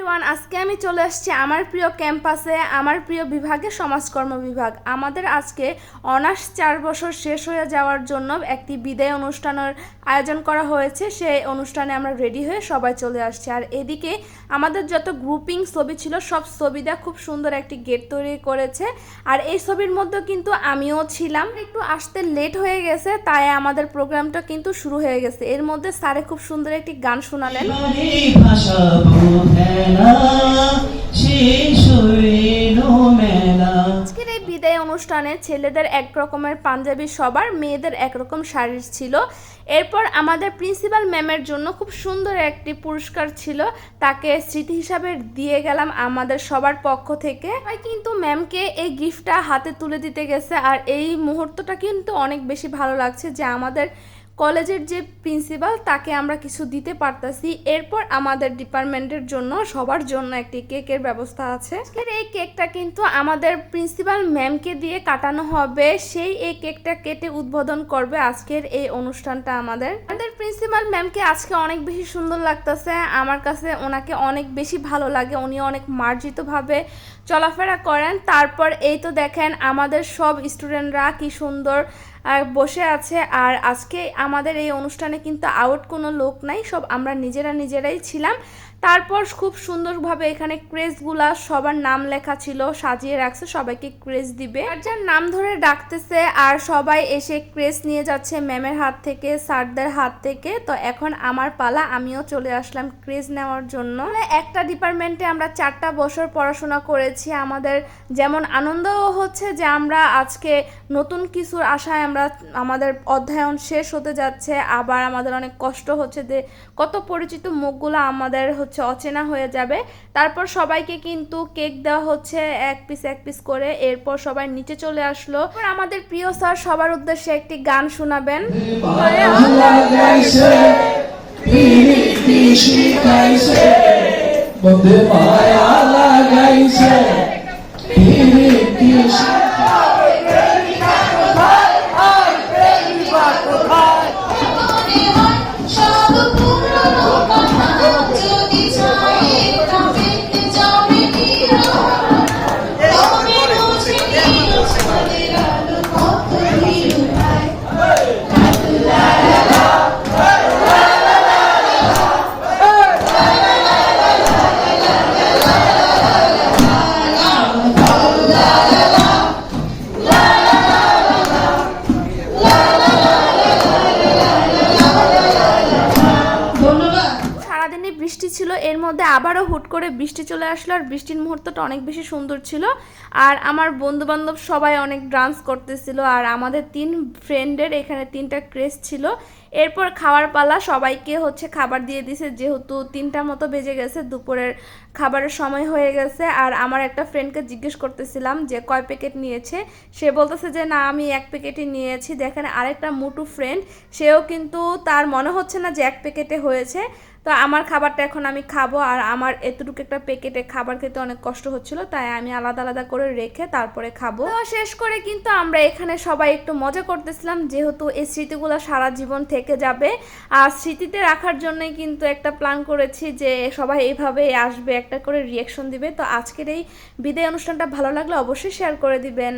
Everyone, আজকে আমি চলে আসছি আমার প্রিয় ক্যাম্পাসে, আমার প্রিয় বিভাগে সমাজকর্ম বিভাগ। আমাদের আজকে অনার্স 4 বছর শেষ হয়ে যাওয়ার জন্য একটি বিদায় অনুষ্ঠানের আয়োজন করা হয়েছে। সেই অনুষ্ঠানে আমরা রেডি হয়ে সবাই চলে আসছি। আর এদিকে আমাদের যত গ্রুপিং ছবি ছিল সব ছবিটা খুব সুন্দর একটি গেট তৈরি করেছে। আর এই ছবির মধ্যে কিন্তু আমিও ছিলাম। একটু আসতে লেট হয়ে গেছে, তাই আমাদের প্রোগ্রামটা কিন্তু শুরু হয়ে গেছে। এর মধ্যে স্যারে খুব সুন্দর একটি গান শোনালেন। আজকের এই বিদায় অনুষ্ঠানে ছেলেদের এক রকমের পাঞ্জাবি, সবার মেয়েদের একরকম শাড়ি ছিল। এরপর আমাদের প্রিন্সিপাল ম্যামের জন্য খুব সুন্দর একটি পুরস্কার ছিল, তাকে স্মৃতি হিসাবে দিয়ে গেলাম আমাদের সবার পক্ষ থেকে। কিন্তু ম্যামকে এই গিফটটা হাতে তুলে দিতে গেছে। আর এই মুহূর্তটা কিন্তু অনেক বেশি ভালো লাগছে যে আমাদের কলেজের যে প্রিন্সিপাল তাকে আমরা কিছু দিতে পারতাছি। এরপর আমাদের ডিপার্টমেন্টের জন্য সবার জন্য একটি কেকের ব্যবস্থা আছে। আজকের এই কেকটা কিন্তু আমাদের প্রিন্সিপাল ম্যামকে দিয়ে কাটানো হবে, সেই এই কেকটা কেটে উদ্বোধন করবে আজকের এই অনুষ্ঠানটা। আমাদের প্রিন্সিপাল ম্যামকে আজকে অনেক বেশি সুন্দর লাগতেছে, আমার কাছে ওনাকে অনেক বেশি ভালো লাগে। উনি অনেক মার্জিতভাবে চলাফেরা করেন। তারপর এই তো দেখেন আমাদের সব স্টুডেন্টরা কি সুন্দর আর বসে আছে। আর আজকে আমাদের এই অনুষ্ঠানে কিন্তু আউট কোনো লোক নাই, সব আমরা নিজেরাই ছিলাম। তারপর খুব সুন্দরভাবে এখানে ক্রেজগুলা সবার নাম লেখা ছিল, সাজিয়ে রাখছে, সবাইকে ক্রেজ দিবে। আর যার নাম ধরে ডাকতেছে আর সবাই এসে ক্রেজ নিয়ে যাচ্ছে ম্যামের হাত থেকে, স্যারদের হাত থেকে। তো এখন আমার পালা, আমিও চলে আসলাম ক্রেজ নেওয়ার জন্য। একটা ডিপার্টমেন্টে আমরা 4টা বছর পড়াশোনা করেছি। আমাদের যেমন আনন্দও হচ্ছে যে আমরা আজকে নতুন কিছুর আশায় আমরা আমাদের অধ্যয়ন শেষ হতে যাচ্ছে, আবার আমাদের অনেক কষ্ট হচ্ছে যে কত পরিচিত মুখগুলো আমাদের অচেনা হয়ে যাবে। তারপর সবাইকে কিন্তু কেক দেওয়া হচ্ছে এক পিস করে। এরপর সবাই নিচে চলে আসলো। আমাদের প্রিয় স্যার সবার উদ্দেশ্যে একটি গান শোনাবেন। বৃষ্টি ছিল, এর মধ্যে আবারও হুট করে বৃষ্টি চলে আসলো। আর বৃষ্টির মুহূর্তটা অনেক বেশি সুন্দর ছিল। আর আমার বন্ধু বান্ধব সবাই অনেক ডান্স করতেছিল। আর আমাদের 3 ফ্রেন্ডের এখানে 3টা ক্রেজ ছিল। এরপর খাওয়ার পালা, সবাইকে খাবার দিয়ে দিছে, যেহেতু 3টার মতো বেজে গেছে, দুপুরের খাবারের সময় হয়ে গেছে। আর আমার একটা ফ্রেন্ডকে জিজ্ঞেস করতেছিলাম যে কয় প্যাকেট নিয়েছে, সে বলতেছে যে না আমি 1 প্যাকেটই নিয়েছি। দেখেন আরেকটা মোটু ফ্রেন্ড, সেও কিন্তু তার মনে হচ্ছে না যে 1 প্যাকেটে হয়েছে। তো আমার খাবারটা এখন আমি খাবো, আর আমার এতটুকু একটা প্যাকেটে খাবার খেতে অনেক কষ্ট হচ্ছিল, তাই আমি আলাদা আলাদা করে রেখে তারপরে খাবো। তো শেষ করে কিন্তু আমরা এখানে সবাই একটু মজা করতেছিলাম, যেহেতু এই স্মৃতিগুলো সারা জীবন থেকে যাবে। আর স্মৃতিতে রাখার জন্যই কিন্তু একটা প্ল্যান করেছি যে সবাই এইভাবে আসবে, একটা করে রিয়াকশন দিবে। তো আজকের এই বিদায় অনুষ্ঠানটা ভালো লাগলে অবশ্যই শেয়ার করে দিবেন।